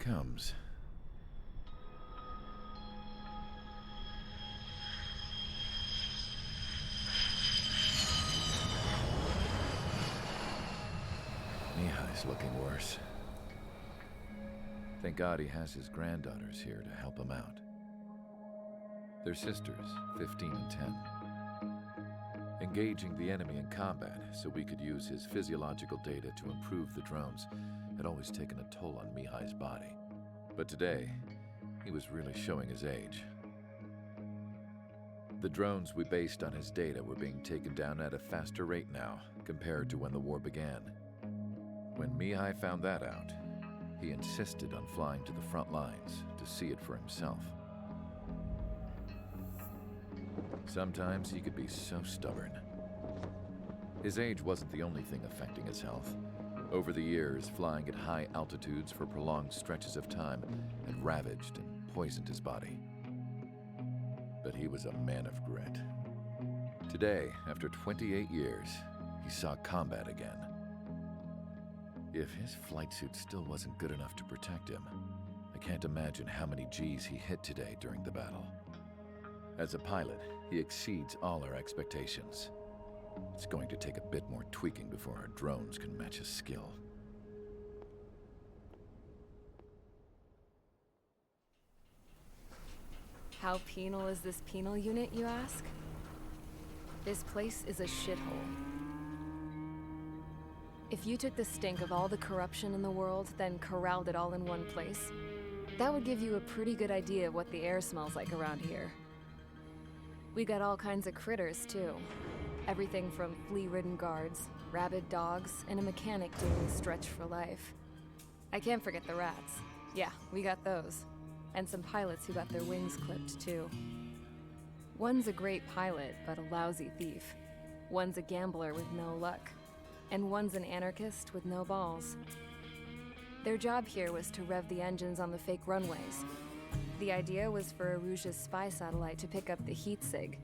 comes. Mihai's looking worse. Thank God he has his granddaughters here to help him out. They're sisters, 15 and 10. Engaging the enemy in combat so we could use his physiological data to improve the drones had always taken a toll on Mihai's body. But today, he was really showing his age. The drones we based on his data were being taken down at a faster rate now compared to when the war began. When Mihai found that out, he insisted on flying to the front lines to see it for himself. Sometimes he could be so stubborn. His age wasn't the only thing affecting his health. Over the years, flying at high altitudes for prolonged stretches of time had ravaged and poisoned his body. But he was a man of grit. Today, after 28 years, he saw combat again. If his flight suit still wasn't good enough to protect him, I can't imagine how many G's he hit today during the battle. As a pilot, he exceeds all our expectations. It's going to take a bit more tweaking before our drones can match his skill. How penal is this penal unit, you ask? This place is a shithole. If you took the stink of all the corruption in the world, then corralled it all in one place, that would give you a pretty good idea of what the air smells like around here. We got all kinds of critters, too. Everything from flea-ridden guards, rabid dogs, and a mechanic doing the stretch for life. I can't forget the rats. Yeah, we got those. And some pilots who got their wings clipped, too. One's a great pilot, but a lousy thief. One's a gambler with no luck. And one's an anarchist with no balls. Their job here was to rev the engines on the fake runways. The idea was for Aruja's spy satellite to pick up the heat sig.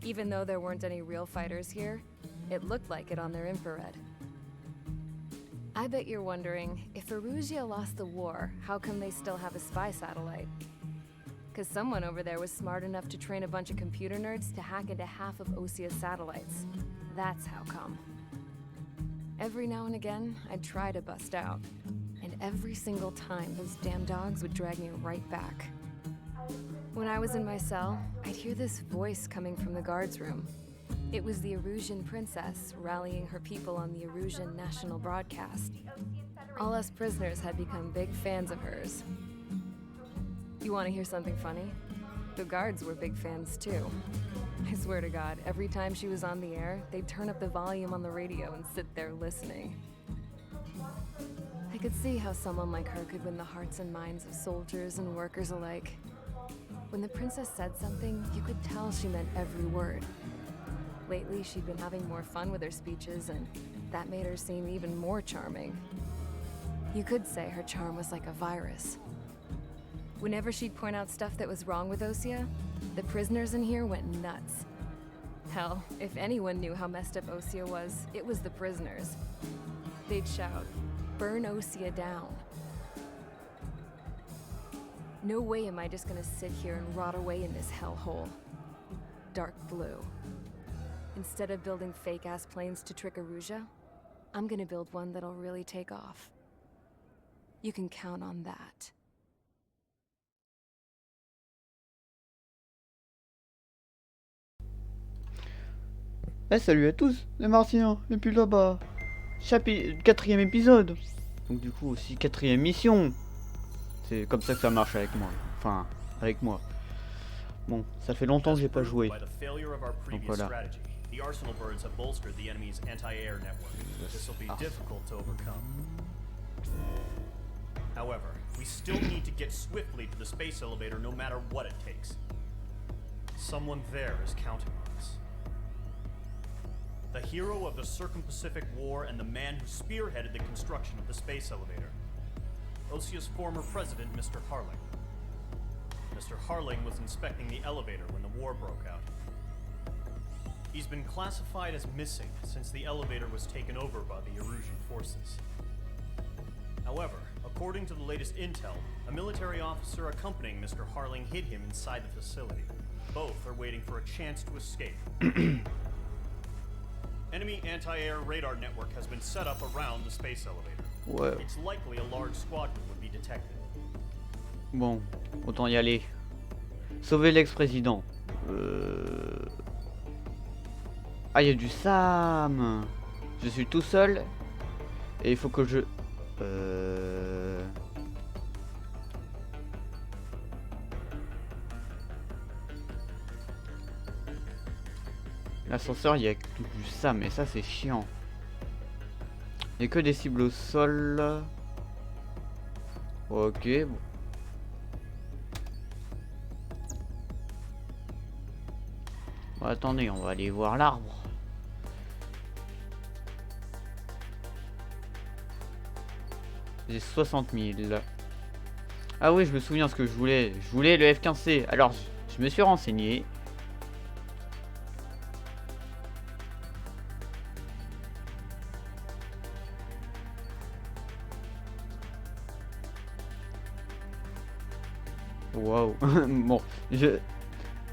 Even though there weren't any real fighters here, it looked like it on their infrared. I bet you're wondering, if Aruja lost the war, how come they still have a spy satellite? Because someone over there was smart enough to train a bunch of computer nerds to hack into half of Osia's satellites. That's how come. Every now and again, I'd try to bust out. And every single time, those damn dogs would drag me right back. When I was in my cell, I'd hear this voice coming from the guards room. It was the Erusian princess rallying her people on the Erusian national broadcast. All us prisoners had become big fans of hers. You want to hear something funny? The guards were big fans too. I swear to God, every time she was on the air, they'd turn up the volume on the radio and sit there listening. I could see how someone like her could win the hearts and minds of soldiers and workers alike. When the princess said something, you could tell she meant every word. Lately, she'd been having more fun with her speeches, and that made her seem even more charming. You could say her charm was like a virus. Whenever she'd point out stuff that was wrong with Osia, the prisoners in here went nuts. Hell, if anyone knew how messed up Osia was, it was the prisoners. They'd shout, "Burn Osia down." No way am I just gonna sit here and rot away in this hellhole. Dark blue. Instead of building fake-ass planes to trick Aruja, I'm gonna build one that'll really take off. You can count on that. Salut à tous, c'est Martien, et puis là-bas, quatrième épisode. Donc du coup aussi quatrième mission. C'est comme ça que ça marche avec moi. Enfin, avec moi. Bon, ça fait longtemps que j'ai pas joué. Donc voilà. The Arsenal birds have bolstered the enemy's anti-air network. This will be difficult to overcome. However, we still need to get swiftly to the space elevator no matter what it takes. Someone there is counting on us. The hero of the Circum-Pacific War and the man who spearheaded the construction of the space elevator. Osia's former president, Mr. Harling. Mr. Harling was inspecting the elevator when the war broke out. He's been classified as missing since the elevator was taken over by the Erusian forces. However, According to the latest intel, a military officer accompanying Mr. Harling hid him inside the facility. Both are waiting for a chance to escape. Enemy anti-air radar network has been set up around the space elevator. Ouais. It's likely a large squadron would be detected. Bon, autant y aller. Sauver l'ex-président. Ah, il y a du Sam. Je suis tout seul. Et il faut que je... L'ascenseur, il y a du Sam. Et ça, c'est chiant. Il n'y a que des cibles au sol. Ok, bon. Bon, attendez, on va aller voir l'arbre. J'ai 60 000. Ah oui, je me souviens ce que je voulais. Je voulais le F15C. Alors, je me suis renseigné. Waouh. Bon, le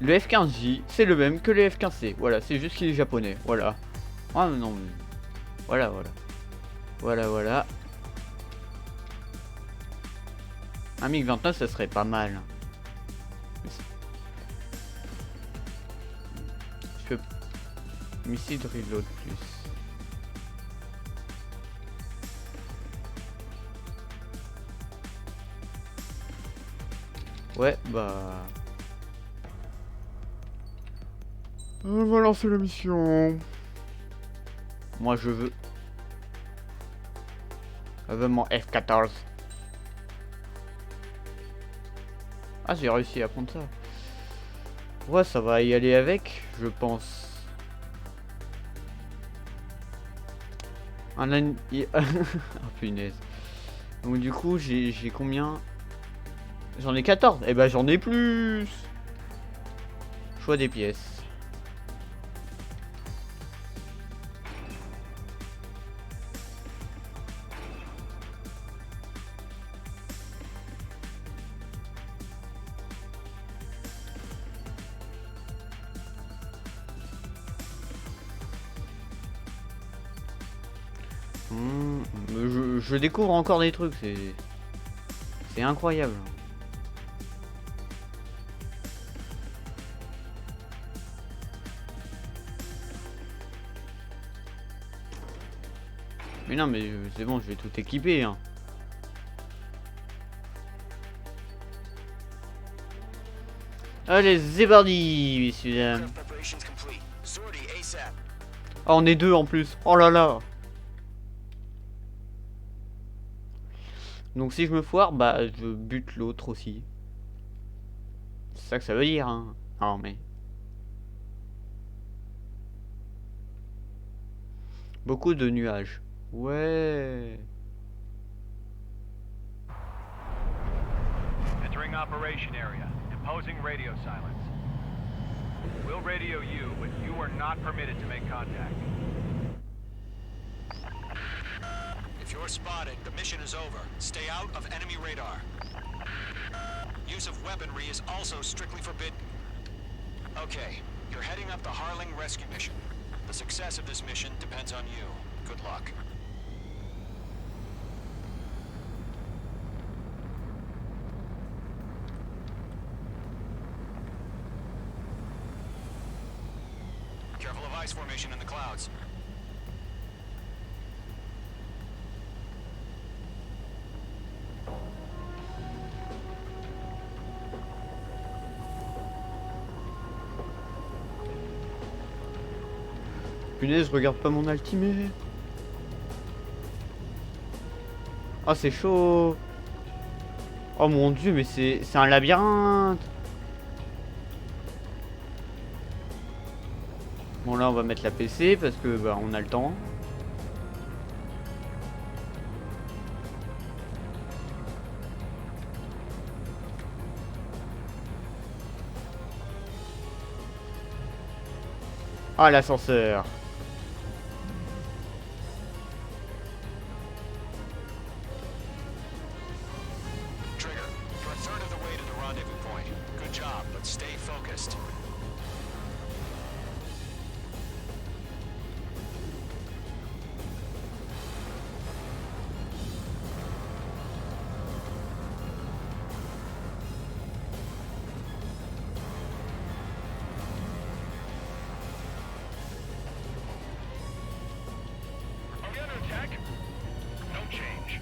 F15J, c'est le même que le F15C. Voilà, c'est juste qu'il est japonais. Voilà. Ah non, mais... Voilà, voilà. Voilà, voilà. Un MiG-29, ça serait pas mal. Je peux... Missile de reload plus. Ouais, bah... On va lancer la mission. Moi, je veux... Je veux mon F14. Ah, j'ai réussi à prendre ça. Ouais, ça va y aller avec, je pense. Un oh punaise. Donc du coup, j'ai combien? J'en ai 14. Eh ben, j'en ai plus. Choix des pièces. Je découvre encore des trucs, c'est incroyable. Mais non, mais c'est bon, je vais tout équiper, hein. Allez, c'est parti, messieurs dames. Ah, on est deux en plus. Oh là là. Donc si je me foire, bah je bute l'autre aussi. C'est ça que ça veut dire, hein. Non mais... Beaucoup de nuages. Ouais. Entering operation area. Imposing radio silence. We'll radio you, but you are not permitted to make contact. If you're spotted, the mission is over. Stay out of enemy radar. Use of weaponry is also strictly forbidden. Okay, you're heading up the Harling rescue mission. The success of this mission depends on you. Good luck. Careful of ice formation in the clouds. Punaise, je regarde pas mon ultimate. Oh, c'est chaud. Oh mon dieu, mais c'est un labyrinthe. Bon, là, on va mettre la PC parce que bah on a le temps. Ah, l'ascenseur. point. Good job, but stay focused. Are we under attack? No change.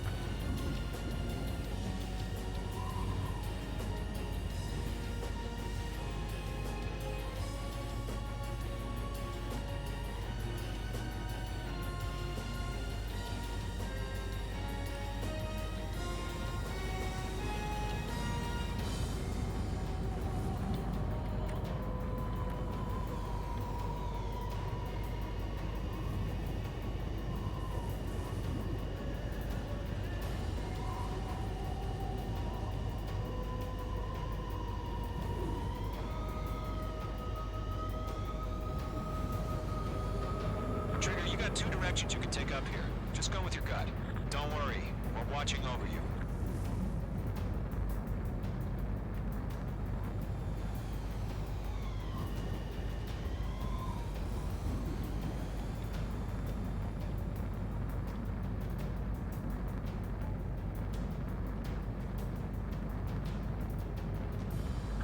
Trigger, you got two directions you can take up here. Just go with your gut. Don't worry, we're watching over you.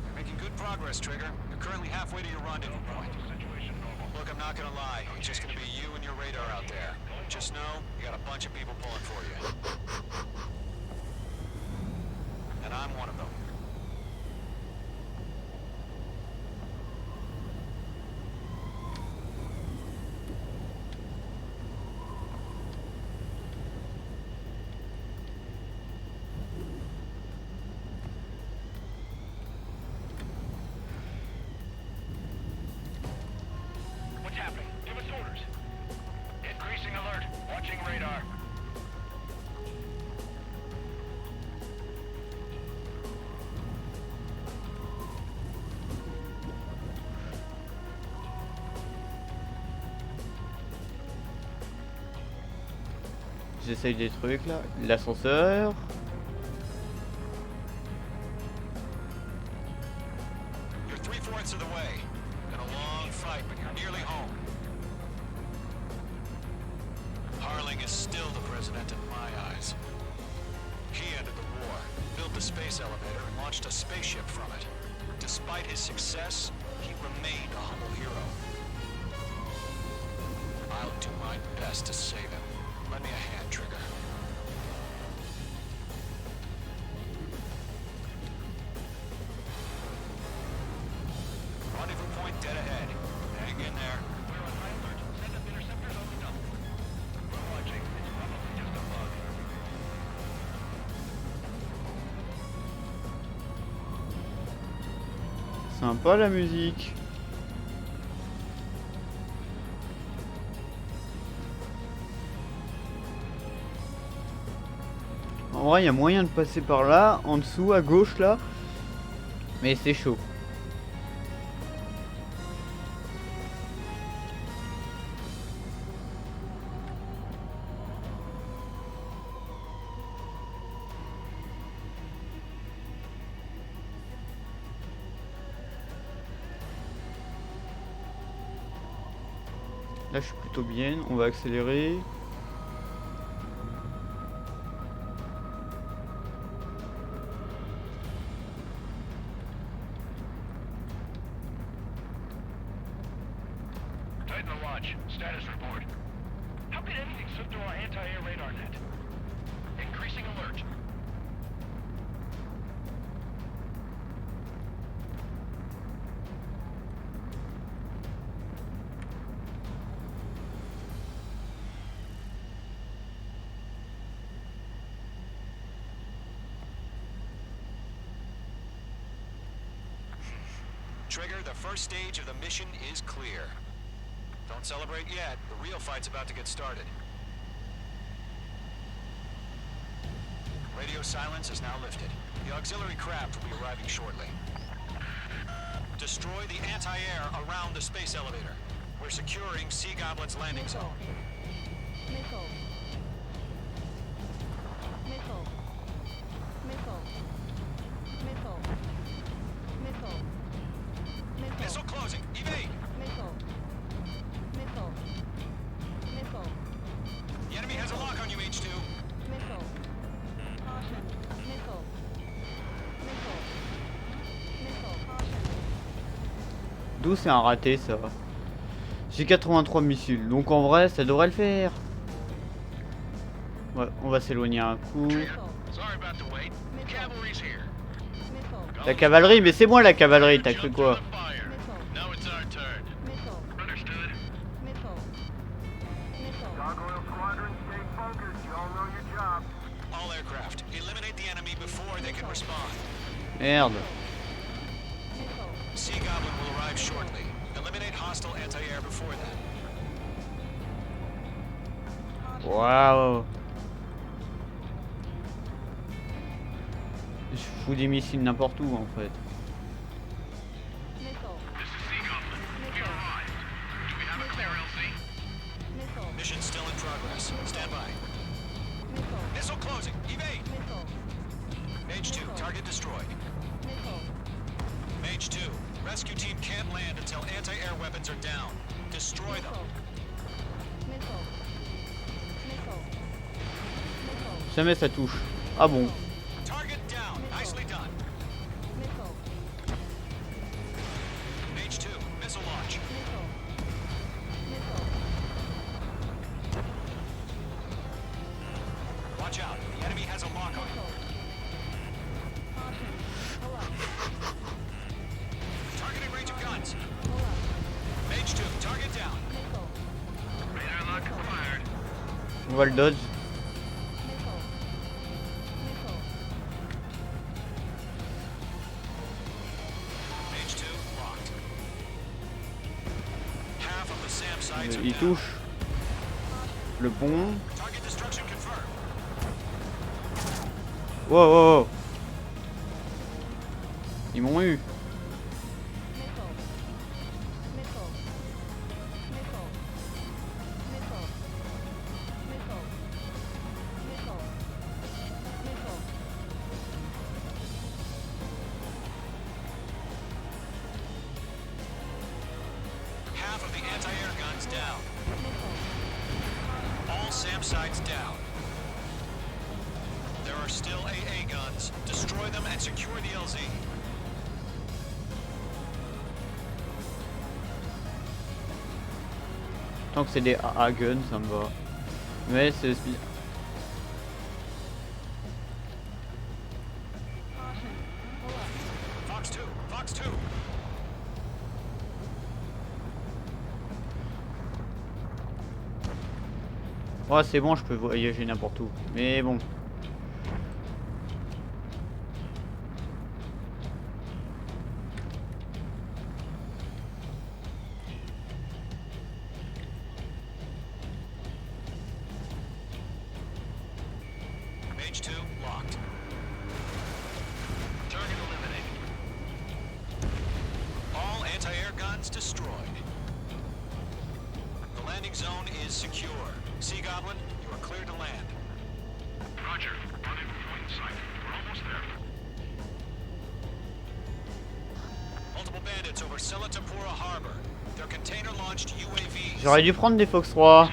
You're making good progress, Trigger. You're currently halfway to your rendezvous point. Situation normal. Look, I'm not gonna lie. It's just gonna be you and your radar out there. Just know, you got a bunch of people pulling for you. And I'm one of them. What's happening? Give us orders. Increasing alert. Watching radar. J'essaye des trucs là. L'ascenseur. You're 3/4 of the way. Been a long fight, but you're nearly home. Harling is still the president in my eyes. He ended the war, built the space elevator, and launched a spaceship from it. Despite his success, he remained a humble hero. I'll do my best to save him. Lend me a hand, Trigger. Rendezvous point dead ahead. Hang in there. We're on high alert. Send up interceptors on the double. We're watching. It's probably just a bug. Sympa la musique. En vrai, il y a moyen de passer par là, en dessous, à gauche là. Mais c'est chaud. Là, je suis plutôt bien. On va accélérer. Tighten the watch. Status report. How could anything slip through our anti-air radar net? Increasing alert. Trigger, the first stage of the mission is clear. Don't celebrate yet. The real fight's about to get started. Radio silence is now lifted. The auxiliary craft will be arriving shortly. Destroy the anti-air around the space elevator. We're securing Sea Goblin's landing zone. Missile. Missile. Missile. Missile. D'où c'est un raté ça. J'ai 83 missiles, donc en vrai ça devrait le faire. Ouais, on va s'éloigner un coup. La cavalerie, mais c'est moi la cavalerie, t'as cru quoi? All aircraft, eliminate the enemy before they can respond. Merde. Sea Goblin will arrive shortly. Eliminate hostile anti-air before that. Waouh. Je fous des missiles n'importe où en fait. Mission still in progress. Stand by. Missile closing. Evade. Mage 2, target destroyed. Mage 2, rescue team can't land until anti-air weapons are down. Destroy them. Jamais ça touche. Ah bon. Target down. Nicely done. Mage 2, missile launch. Watch out. The enemy has a lock on you. Targeting range of guns. Mage 2, target down. Radar lock acquired. On va le dodge. Mage 2, locked. Half of the SAM sites are Il down. touche. Le pont. Target destruction confirmed. Wow, wow, wow. Ils m'ont eu. Half of the anti-air guns down. All SAM sites down. There are still AA guns. Destroy them and secure the LZ. Tant que c'est des AA guns, ça me va. Mais c'est... Fox 2, Fox 2. Ouais, c'est bon, je peux voyager n'importe où. Mais bon. Mage 2, locked. Target eliminated. All anti-air guns destroyed. The landing zone is secure. Sea Goblin, you are clear to land. Roger. Running point sight. We're almost there. Multiple bandits over Silatapura Harbor. Their container-launched UAVs. J'aurais dû prendre des Fox 3.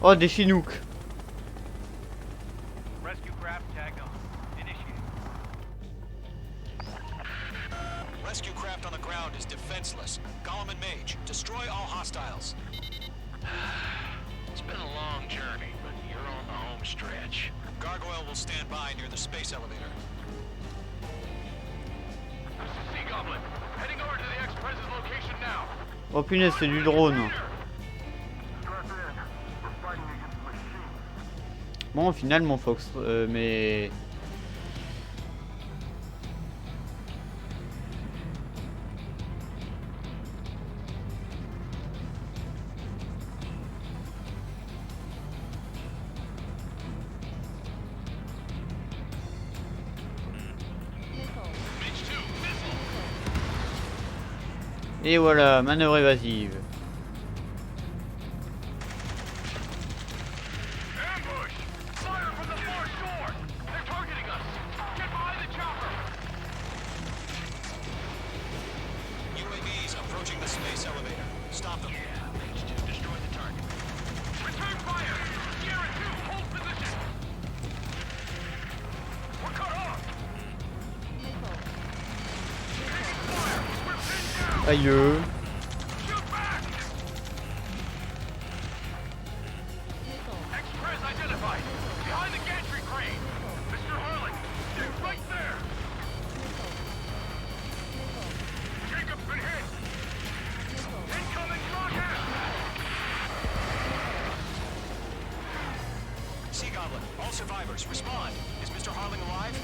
Oh, des Chinook. Rescue craft tagged on. Initiate. Rescue craft on the ground is defenseless. Gollum and Mage, destroy all hostiles. It's been a long journey, but you're on the home stretch. Gargoyle will stand by near the space elevator. Sea Goblin, heading over to the ex-president's location now. Oh punaise, c'est du drone. Bon, finalement, Fox, mais... Et voilà, manœuvre évasive. Ambush! Fire from the far shore! They're targeting us! Get behind the chopper! UAVs approaching the space elevator. Stop them. Yeah, Mage 2, destroy the target. Return fire! Sierra 2, hold position! We're cut off! Aïe. Express identified. Behind the gantry crane. Mr. Harlan, they're right there. Jacob's been hit. Incoming rocket. Sea Goblin, all survivors, respond. Is Mr. Harling alive?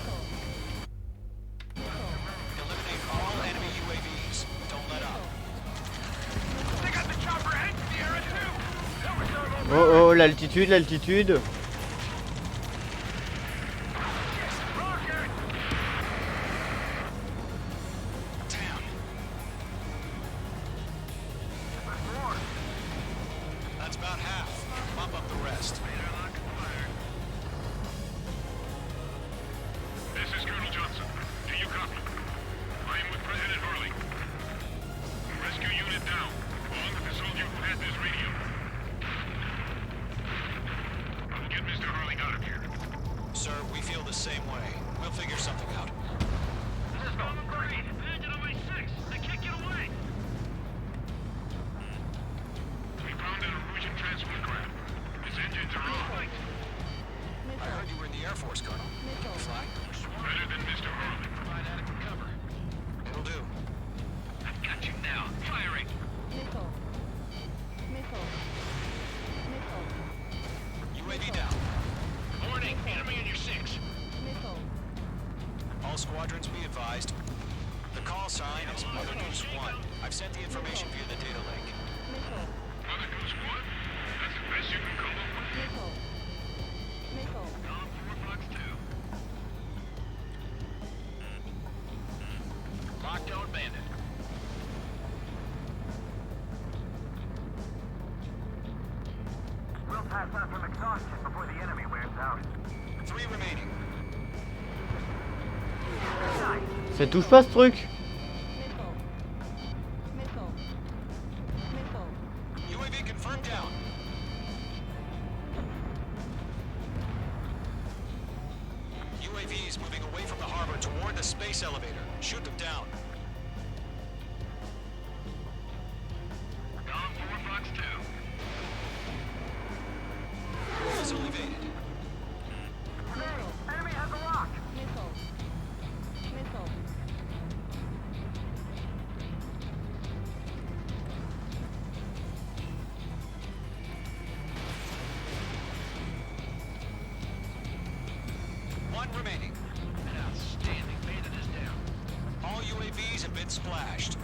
Eliminate all enemy UAVs. Don't let up. They got the chopper heading to the area too. That was our Oh, l'altitude, l'altitude. rocket. Damn. That's about half. Bump up the rest. This is Colonel Johnson. Do you copy? I am with President Harling. Rescue unit down, along with the soldier who had this radio. I will get Mr. Harling out of here. Sir, we feel the same way. We'll figure something out. This is Norman Green. Landed on my 6. I can't get away. We found an Norwegian transport craft. Its engines are off. I heard you were in the Air Force, Colonel. Can you fly? Better than Mr. Harling. Provide adequate cover. It'll do. I've got you now. Firing. UAV down. Warning. Enemy in your 6. All squadrons be advised. The call sign is Mother Goose 1. I've sent the information via the data link. Mother Goose 1? That's the best you can come up with. Column 4, Fox 2. Lockdown bandit. We'll pass out from exhaustion before the enemy wears out. 3 remaining. Ça touche pas ce truc. UAV confirmed down. UAVs moving away from the harbor toward the space elevator. Shoot them down. Column 4, Fox 2. Missile evaded. Enemy has a lock. One remaining. Outstanding. Bandit is down. All UAVs have been splashed.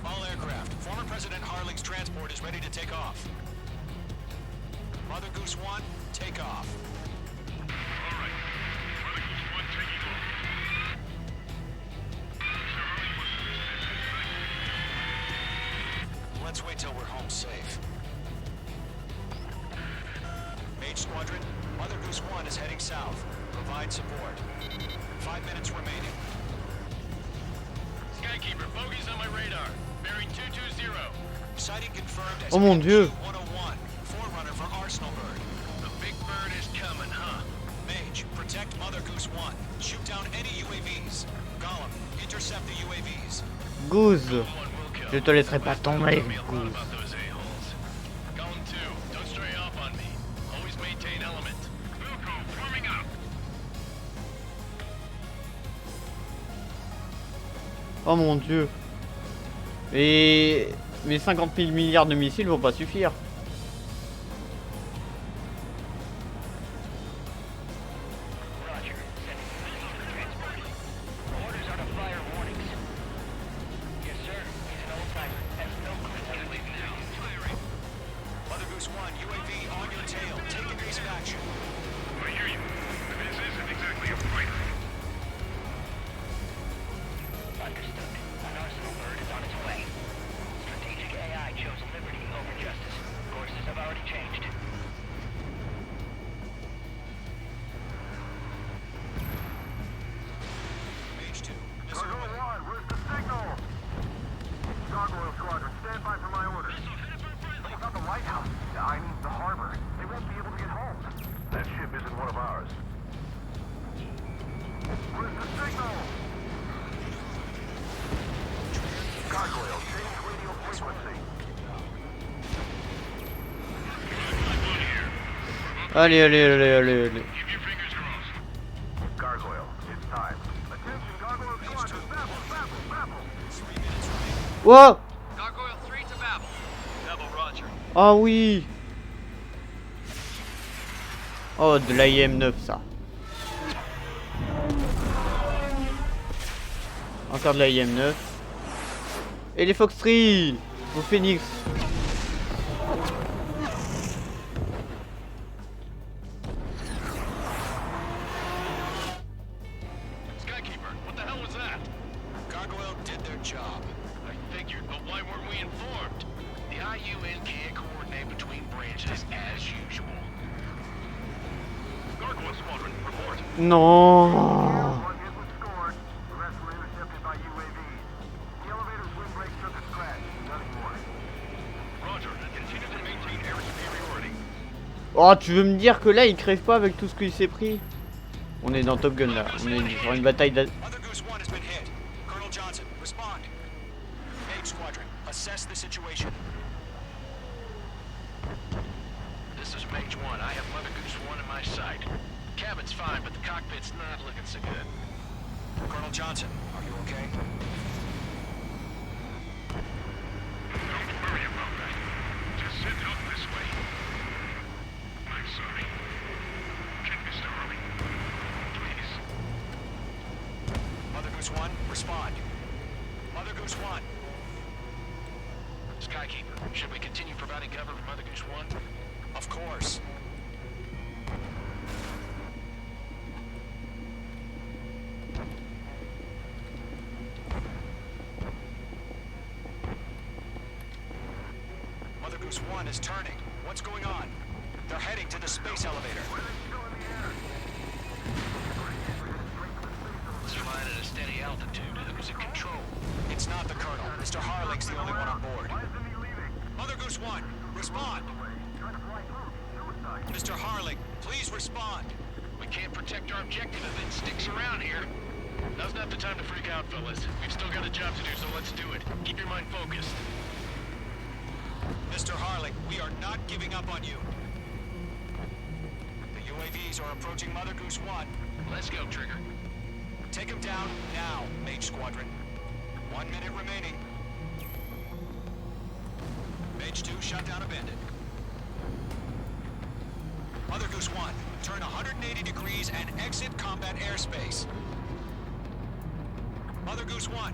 All aircraft. Former President Harling's transport is ready to take off. Mother Goose 1, take off. All right. Mother Goose 1 taking off. Mr. Harling was Let's wait till we're home safe. Mage Squadron, Mother Goose 1 is heading south. Provide support. 5 minutes remaining. Skykeeper, bogeys on my radar. Bearing 220. Sighting confirmed as Oh mon Dieu. 101, forerunner for Arsenal Bird. The big bird is coming, huh? Mage, protect Mother Goose 1. Shoot down any UAVs. Gollum, intercept the UAVs. Goose. One will kill. Je te laisserai pas tomber, Tell me a lot Goose. about those a-holes. Column 2, don't stray off on me. Always maintain element. Wilco, forming up. Oh mon Dieu. Et mes 50 000 milliards de missiles vont pas suffire. Roger. Orders are to fire warnings. Yes, sir. He's an old timer. Has no clue. Leave now. Firing. Mother Goose 1, UAV on your tail. Take evasive action. I hear you. But this isn't exactly a fighter. Understood. An Arsenal bird is on its way. Strategic AI chose liberty over justice. Allez, allez, allez, allez, allez. Keep your fingers crossed. Gargoyle, it's time. Attention, Gargoyle Squadron, Babel, Babel, Babel. 3 minutes remaining. Wow. Gargoyle 3 to Babel. Babel, roger. Ah oui. Oh, de l'IM9 ça. Encore de l'IM9. Et les Fox-Tree au Phoenix. Skykeeper, what the hell was that? Gargoyle did their job. I figured, but why weren't we informed? The IUN can't coordinate between branches as usual. Gargoyle Squadron, report. Non. One hit was scored. The rest were intercepted by UAVs. The elevator's windbreak took a scratch. Nothing more. Roger, continue to maintain air superiority. Oh, tu veux me dire que là il crève pas avec tout ce qu'il s'est pris? On est dans Top Gun là. On est sur une bataille de... Mother Goose 1 has been hit. Colonel Johnson, respond. Mage Squadron, assess the situation. This is Mage 1. I have Mother Goose 1 in my sight. Cabin's fine, but the cockpit's not looking so good. Colonel Johnson, are you okay? Don't worry about that. Just send help this way. I'm sorry. Get Mr. Hurley. Please. Mother Goose 1, respond. Mother Goose 1. Skykeeper, should we continue providing cover for Mother Goose 1? Of course. Mother Goose 1 is turning. What's going on? They're heading to the space elevator. It's flying at a steady altitude. Who's in control? It's not the Colonel. Mr. Harling's the only one on board. Mother Goose 1, respond. Mr. Harling, please respond. We can't protect our objective if it sticks around here. Now's not the time to freak out, fellas. We've still got a job to do, so let's do it. Keep your mind focused. Mr. Harling, we are not giving up on you. The UAVs are approaching Mother Goose 1. Let's go, Trigger. Take him down now, Mage Squadron. 1 minute remaining. Mage 2, shutdown abandoned. Mother Goose 1, turn 180 degrees and exit combat airspace. Mother Goose 1,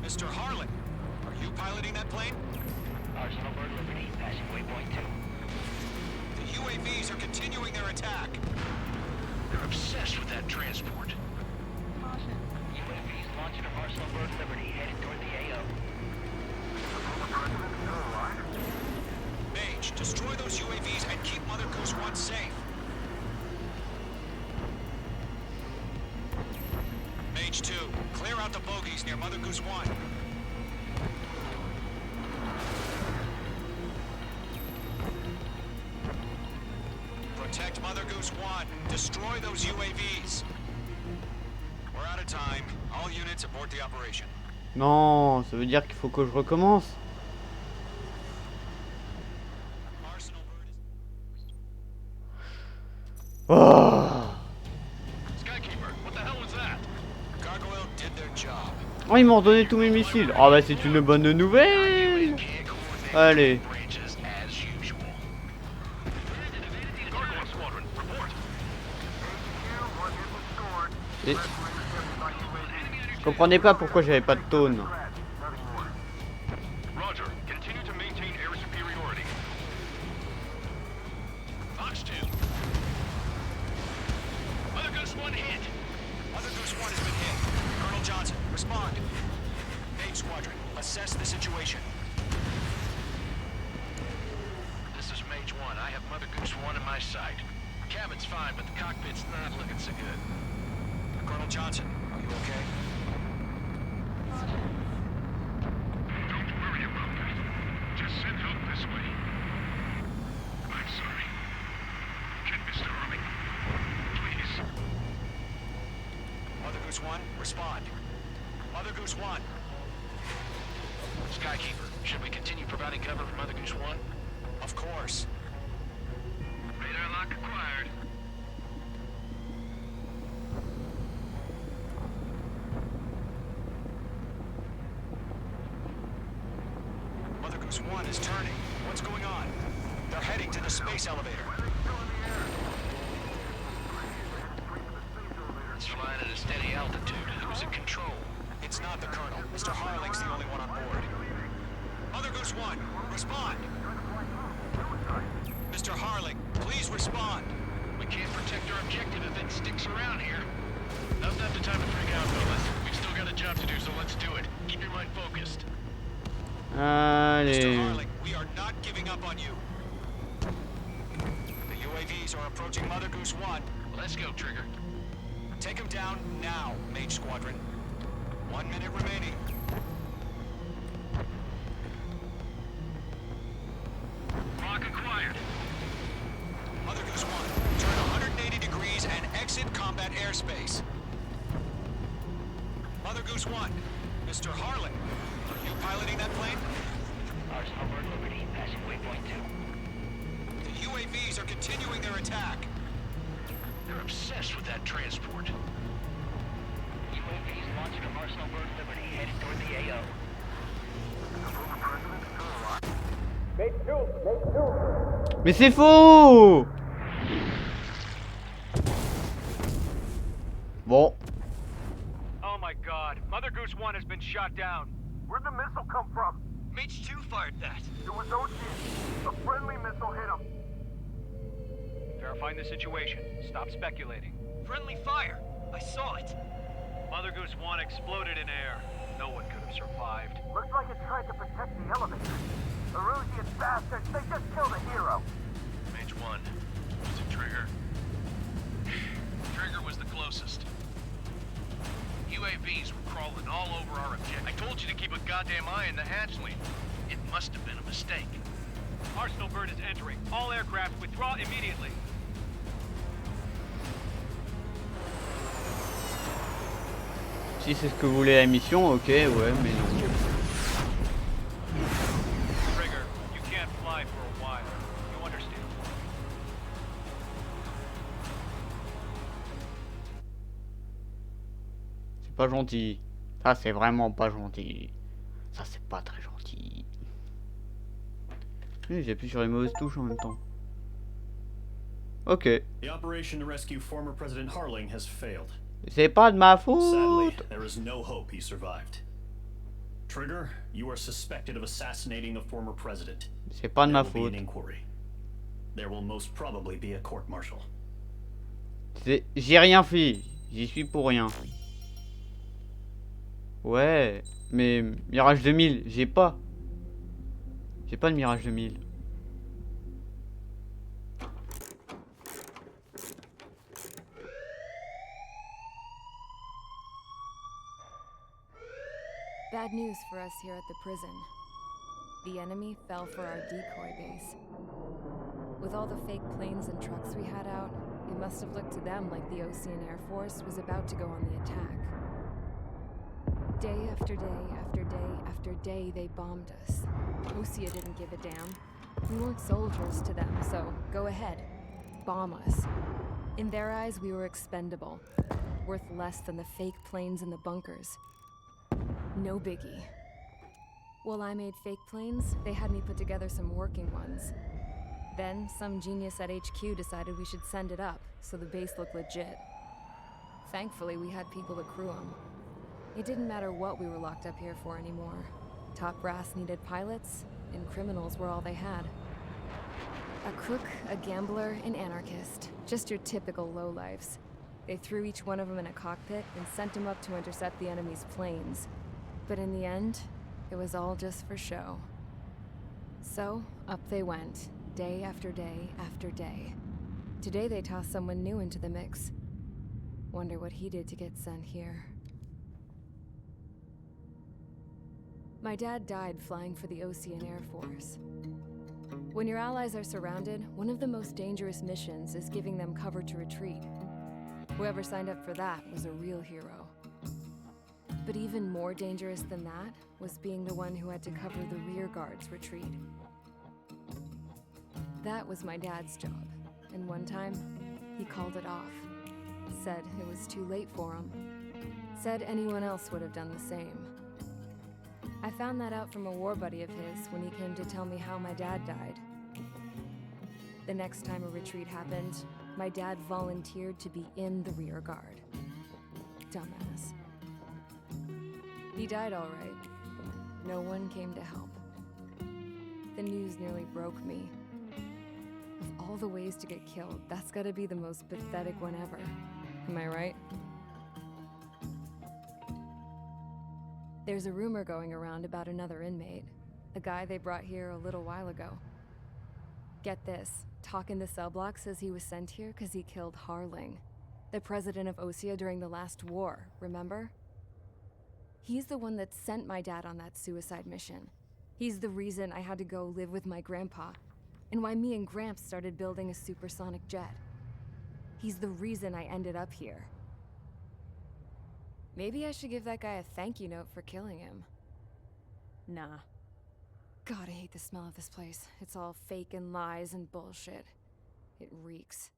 Mr. Harlan, are you piloting that plane? Arsenal Bird Liberty, passing waypoint 2. The UAVs are continuing their attack. They're obsessed with that transport. UAVs launching from Arsenal Bird Liberty, headed toward the AO. Mage, destroy those UAVs and keep Mother Goose 1 safe. Mage 2, clear out the bogies near Mother Goose 1. Protect Mother Goose 1. Destroy those UAVs. We're out of time. All units abort the operation. Non, ça veut dire qu'il faut que je recommence. Arsenal Bird is... Oh, Skykeeper, what the hell was that? Gargoyle did their job. oh, ils m'ont redonné tous mes missiles. Oh bah c'est une bonne nouvelle. Can't coordinate Allez. branches as usual. Gargoyle Squadron, report. Et... Je comprenais pas pourquoi j'avais pas de tone. Roger, continue to maintain air superiority. Fox 2. Mother Goose 1 hit. Mother Goose 1 has been hit. Colonel Johnson, respond. Mage Squadron, assess the situation. This is Mage 1. I have Mother Goose 1 in my sight. Cabin's fine, but the cockpit's not looking so good. Colonel Johnson, are you okay? Don't worry about that. Just send help this way. I'm sorry. Get Mr. Hurley. Please. Mother Goose 1, respond. Mother Goose 1. Skykeeper, should we continue providing cover for Mother Goose 1? Of course. Radar lock acquired. Goose 1 is turning. What's going on? They're heading to the space elevator. It's flying at a steady altitude. Who's in control? It's not the Colonel. Mr. Harling's the only one on board. Mother Goose 1, respond! Mr. Harling, please respond! We can't protect our objective if it sticks around here. Now's not the time to freak out, fellas. We've still got a job to do, so let's do it. Keep your mind focused. Mr. Allez. Harling, we are not giving up on you. The UAVs are approaching Mother Goose 1. Let's go, Trigger. Take them down now, Mage Squadron. 1 minute remaining. Lock acquired. Mother Goose 1, turn 180 degrees and exit combat airspace. Mother Goose 1, Mr. Harlan, are you piloting that plane? Arsenal Bird Liberty, passing waypoint 2. The UAVs are continuing their attack. They're obsessed with that transport. UAVs launched from Arsenal Bird Liberty, headed toward the AO. Mais c'est faux! Bon. Oh my god, Mother Goose 1 has been shot down. Where'd the missile come from? Mage 2 fired that. It was Ocean. A friendly missile hit him. Verifying the situation. Stop speculating. Friendly fire. I saw it. Mother Goose 1 exploded in air. No one could have survived. Looks like it tried to protect the elevator. The Erusian bastards, they just killed a hero. Mage 1. Was it Trigger? Trigger was the closest. UAVs were crawling all over our objective. I told you to keep a goddamn eye on the hatchling. It must have been a mistake. Arsenal Bird is entering. All aircraft withdraw immediately. Si c'est ce que voulait la mission, ok, ouais, mais non. Trigger, you can't fly for a while. You understand? C'est pas gentil. Ça, c'est vraiment pas gentil. Ça, c'est pas très gentil. Oui, j'appuie sur les mauvaises touches en même temps. Ok. The operation to rescue former President Harling has failed. C'est pas de ma Sadly, faute. there is no hope he survived. Trigger, you are suspected of assassinating the former president. C'est pas de ma There will be faute. an inquiry. There will most probably be a court-martial. J'ai rien fait. J'y suis pour rien. Ouais, mais Mirage 2000, j'ai pas. J'ai pas de Mirage 2000. Bad news for us here at the prison. The enemy fell for our decoy base. With all the fake planes and trucks we had out, it must have looked to them like the Ocean Air Force was about to go on the attack. Day after day after day after day, they bombed us. Osea didn't give a damn. We weren't soldiers to them, so go ahead. Bomb us. In their eyes, we were expendable. Worth less than the fake planes in the bunkers. No biggie. While I made fake planes, they had me put together some working ones. Then, some genius at HQ decided we should send it up, so the base looked legit. Thankfully, we had people to crew them. It didn't matter what we were locked up here for anymore. Top brass needed pilots, and criminals were all they had. A crook, a gambler, an anarchist. Just your typical lowlifes. They threw each one of them in a cockpit and sent them up to intercept the enemy's planes. But in the end, it was all just for show. So, up they went, day after day after day. Today they tossed someone new into the mix. Wonder what he did to get sent here. My dad died flying for the Ocean Air Force. When your allies are surrounded, one of the most dangerous missions is giving them cover to retreat. Whoever signed up for that was a real hero. But even more dangerous than that was being the one who had to cover the rear guard's retreat. That was my dad's job, and one time, he called it off. Said it was too late for him. Said anyone else would have done the same. I found that out from a war buddy of his when he came to tell me how my dad died. The next time a retreat happened, my dad volunteered to be in the rear guard. Dumbass. He died all right. No one came to help. The news nearly broke me. Of all the ways to get killed, that's gotta be the most pathetic one ever. Am I right? There's a rumor going around about another inmate, a guy they brought here a little while ago. Get this, talk in the cell block says he was sent here because he killed Harling, the president of Osea during the last war, remember? He's the one that sent my dad on that suicide mission. He's the reason I had to go live with my grandpa, and why me and Gramps started building a supersonic jet. He's the reason I ended up here. Maybe I should give that guy a thank you note for killing him. Nah. God, I hate the smell of this place. It's all fake and lies and bullshit. It reeks.